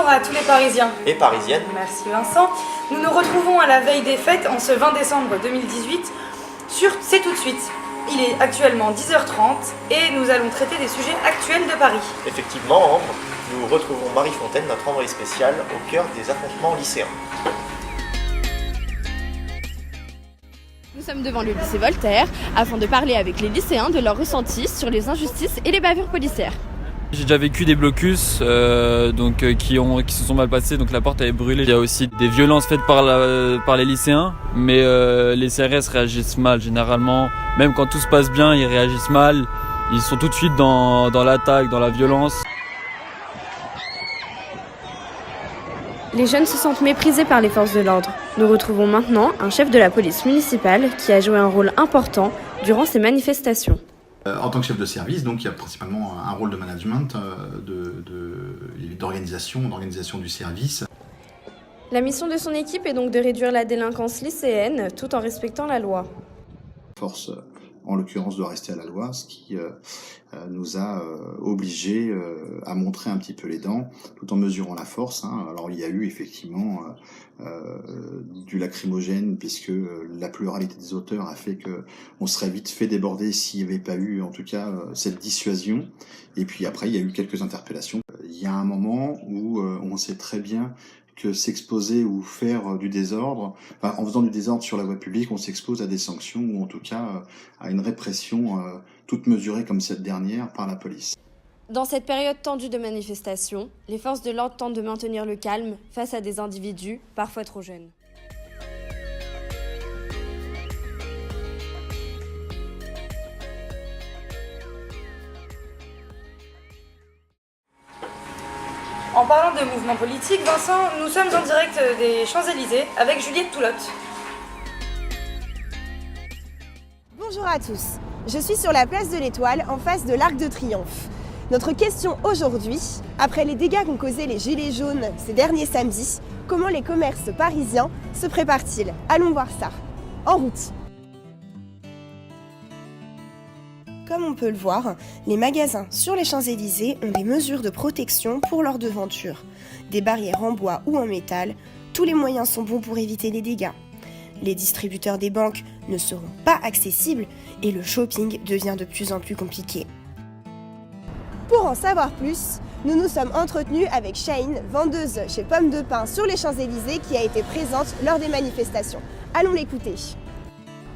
Bonjour à tous les Parisiens et Parisiennes. Merci Vincent. Nous nous retrouvons à la veille des fêtes en ce 20 décembre 2018 sur C'est tout de suite. Il est actuellement 10h30 et nous allons traiter des sujets actuels de Paris. Effectivement, Ambre, nous retrouvons Marie Fontaine, notre envoyée spéciale, au cœur des affrontements lycéens. Nous sommes devant le lycée Voltaire afin de parler avec les lycéens de leurs ressentis sur les injustices et les bavures policières. J'ai déjà vécu des blocus qui se sont mal passés, donc la porte avait brûlé. Il y a aussi des violences faites par les lycéens, mais les CRS réagissent mal généralement. Même quand tout se passe bien, ils réagissent mal. Ils sont tout de suite dans l'attaque, dans la violence. Les jeunes se sentent méprisés par les forces de l'ordre. Nous retrouvons maintenant un chef de la police municipale qui a joué un rôle important durant ces manifestations. En tant que chef de service, donc, il y a principalement un rôle de management, d'organisation du service. La mission de son équipe est donc de réduire la délinquance lycéenne tout en respectant la loi. Force, en l'occurrence, doit rester à la loi, ce qui nous a obligés à montrer un petit peu les dents, tout en mesurant la force. Alors il y a eu effectivement du lacrymogène, puisque la pluralité des auteurs a fait que on serait vite fait déborder s'il n'y avait pas eu, en tout cas, cette dissuasion. Et puis après, il y a eu quelques interpellations. Il y a un moment où on sait très bien que s'exposer ou faire du désordre, en faisant du désordre sur la voie publique, on s'expose à des sanctions ou en tout cas à une répression toute mesurée comme cette dernière par la police. Dans cette période tendue de manifestation, les forces de l'ordre tentent de maintenir le calme face à des individus parfois trop jeunes. En parlant de mouvement politique, Vincent, nous sommes en direct des Champs-Élysées avec Juliette Toulotte. Bonjour à tous, je suis sur la place de l'Étoile en face de l'Arc de Triomphe. Notre question aujourd'hui, après les dégâts qu'ont causés les gilets jaunes ces derniers samedis, comment les commerces parisiens se préparent-ils? Allons voir ça. En route. Comme on peut le voir, les magasins sur les Champs-Élysées ont des mesures de protection pour leur devanture. Des barrières en bois ou en métal, tous les moyens sont bons pour éviter les dégâts. Les distributeurs des banques ne seront pas accessibles et le shopping devient de plus en plus compliqué. Pour en savoir plus, nous nous sommes entretenus avec Shane, vendeuse chez Pommes de Pain sur les Champs-Élysées, qui a été présente lors des manifestations. Allons l'écouter.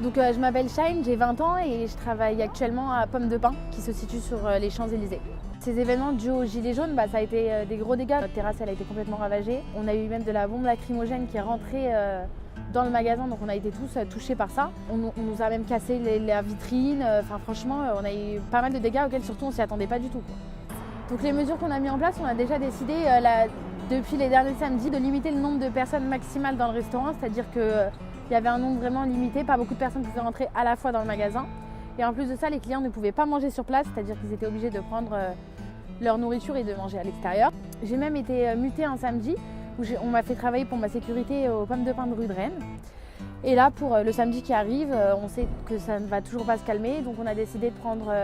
Donc je m'appelle Shine, j'ai 20 ans et je travaille actuellement à Pommes de Pain qui se situe sur les Champs-Élysées. Ces événements dus aux gilets jaunes, ça a été des gros dégâts. Notre terrasse elle a été complètement ravagée. On a eu même de la bombe lacrymogène qui est rentrée dans le magasin, donc on a été tous touchés par ça. On nous a même cassé la vitrine. Franchement, on a eu pas mal de dégâts auxquels surtout on s'y attendait pas du tout. Donc les mesures qu'on a mis en place, on a déjà décidé depuis les derniers samedis de limiter le nombre de personnes maximales dans le restaurant, c'est-à-dire que il y avait un nombre vraiment limité, pas beaucoup de personnes pouvaient rentrer à la fois dans le magasin. Et en plus de ça, les clients ne pouvaient pas manger sur place, c'est-à-dire qu'ils étaient obligés de prendre leur nourriture et de manger à l'extérieur. J'ai même été mutée un samedi, où on m'a fait travailler pour ma sécurité aux Pommes de Pain de rue de Rennes. Et là, pour le samedi qui arrive, on sait que ça ne va toujours pas se calmer, donc on a décidé de prendre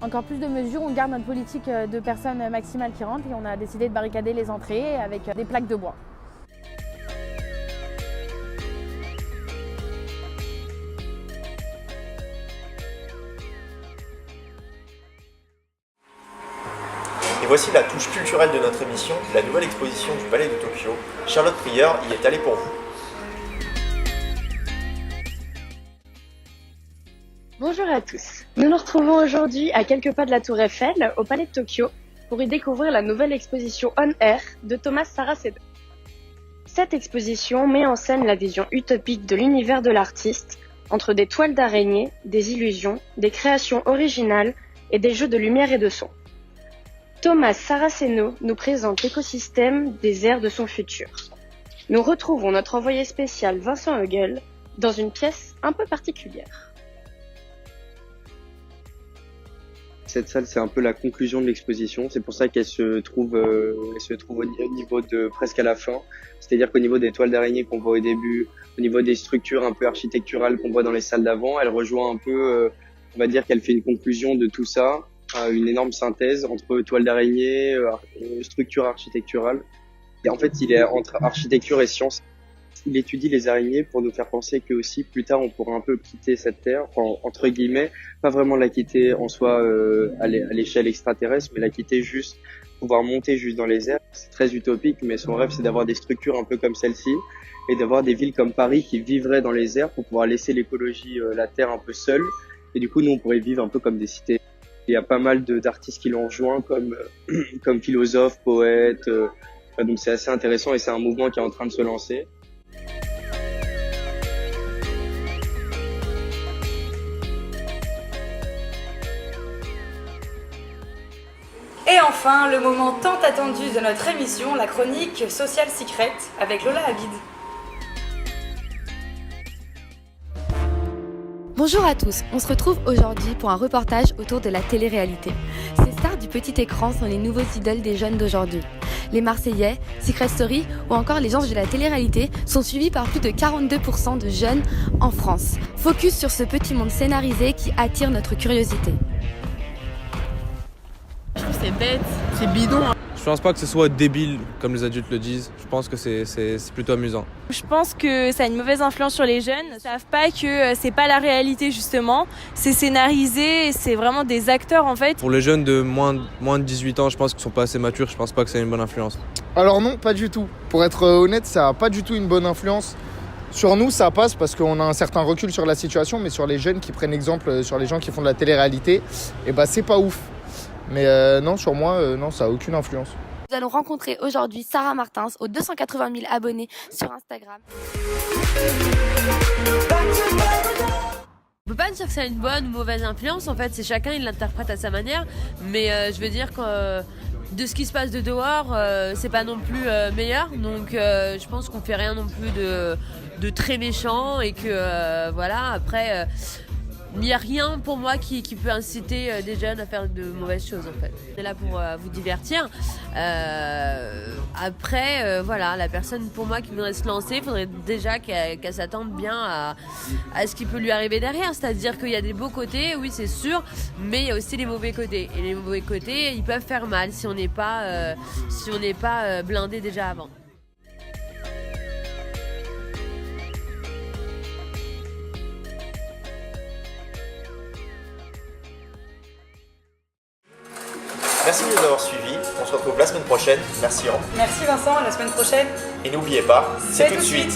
encore plus de mesures. On garde notre politique de personnes maximales qui rentrent et on a décidé de barricader les entrées avec des plaques de bois. Et voici la touche culturelle de notre émission, la nouvelle exposition du Palais de Tokyo. Charlotte Prieur y est allée pour vous. Bonjour à tous. Nous nous retrouvons aujourd'hui à quelques pas de la Tour Eiffel, au Palais de Tokyo, pour y découvrir la nouvelle exposition On Air de Thomas Saraceno. Cette exposition met en scène la vision utopique de l'univers de l'artiste, entre des toiles d'araignée, des illusions, des créations originales et des jeux de lumière et de son. Thomas Saraceno nous présente l'écosystème des airs de son futur. Nous retrouvons notre envoyé spécial Vincent Hegel dans une pièce un peu particulière. Cette salle, c'est un peu la conclusion de l'exposition. C'est pour ça qu'elle se trouve au niveau de presque à la fin. C'est-à-dire qu'au niveau des toiles d'araignée qu'on voit au début, au niveau des structures un peu architecturales qu'on voit dans les salles d'avant, elle rejoint un peu, on va dire qu'elle fait une conclusion de tout ça, une énorme synthèse entre toiles d'araignée, structure architecturale. Et en fait, il est entre architecture et sciences. Il étudie les araignées pour nous faire penser que aussi plus tard on pourra un peu quitter cette terre, enfin, entre guillemets, pas vraiment la quitter en soi à l'échelle extraterrestre, mais la quitter juste, pouvoir monter juste dans les airs. C'est très utopique, mais son rêve c'est d'avoir des structures un peu comme celle-ci et d'avoir des villes comme Paris qui vivraient dans les airs pour pouvoir laisser l'écologie, la terre un peu seule. Et du coup, nous on pourrait vivre un peu comme des cités. Il y a pas mal d'artistes qui l'ont rejoint comme philosophes, poètes. Donc c'est assez intéressant et c'est un mouvement qui est en train de se lancer. Et enfin, le moment tant attendu de notre émission, la chronique Social Secret avec Lola Abid. Bonjour à tous, on se retrouve aujourd'hui pour un reportage autour de la télé-réalité. Ces stars du petit écran sont les nouveaux idoles des jeunes d'aujourd'hui. Les Marseillais, Secret Story ou encore les gens de la télé-réalité sont suivis par plus de 42% de jeunes en France. Focus sur ce petit monde scénarisé qui attire notre curiosité. Je trouve que c'est bête, c'est bidon. Je pense pas que ce soit débile comme les adultes le disent, je pense que c'est plutôt amusant. Je pense que ça a une mauvaise influence sur les jeunes. Ils savent pas que c'est pas la réalité justement, c'est scénarisé, c'est vraiment des acteurs en fait. Pour les jeunes de moins de 18 ans, je pense qu'ils sont pas assez matures, je pense pas que ça ait une bonne influence. Alors non, pas du tout. Pour être honnête, ça a pas du tout une bonne influence. Sur nous, ça passe parce qu'on a un certain recul sur la situation, mais sur les jeunes qui prennent exemple sur les gens qui font de la télé-réalité, et bah c'est pas ouf. Mais non, sur moi, non, ça a aucune influence. Nous allons rencontrer aujourd'hui Sarah Martins, aux 280 000 abonnés sur Instagram. On peut pas dire que ça a une bonne ou mauvaise influence, en fait, c'est chacun, il l'interprète à sa manière, mais je veux dire que de ce qui se passe de dehors, c'est pas non plus meilleur, donc je pense qu'on fait rien non plus de très méchant et que voilà, après... il n'y a rien pour moi qui peut inciter des jeunes à faire de mauvaises choses en fait. On est là pour vous divertir. Après, voilà, la personne pour moi qui voudrait se lancer, il faudrait déjà qu'elle s'attende bien à ce qui peut lui arriver derrière. C'est-à-dire qu'il y a des beaux côtés, oui c'est sûr, mais il y a aussi les mauvais côtés. Et les mauvais côtés, ils peuvent faire mal si on n'est pas blindé déjà avant. Merci de nous avoir suivis. On se retrouve la semaine prochaine. Merci Anne. Merci Vincent, à la semaine prochaine. Et n'oubliez pas, c'est tout de suite.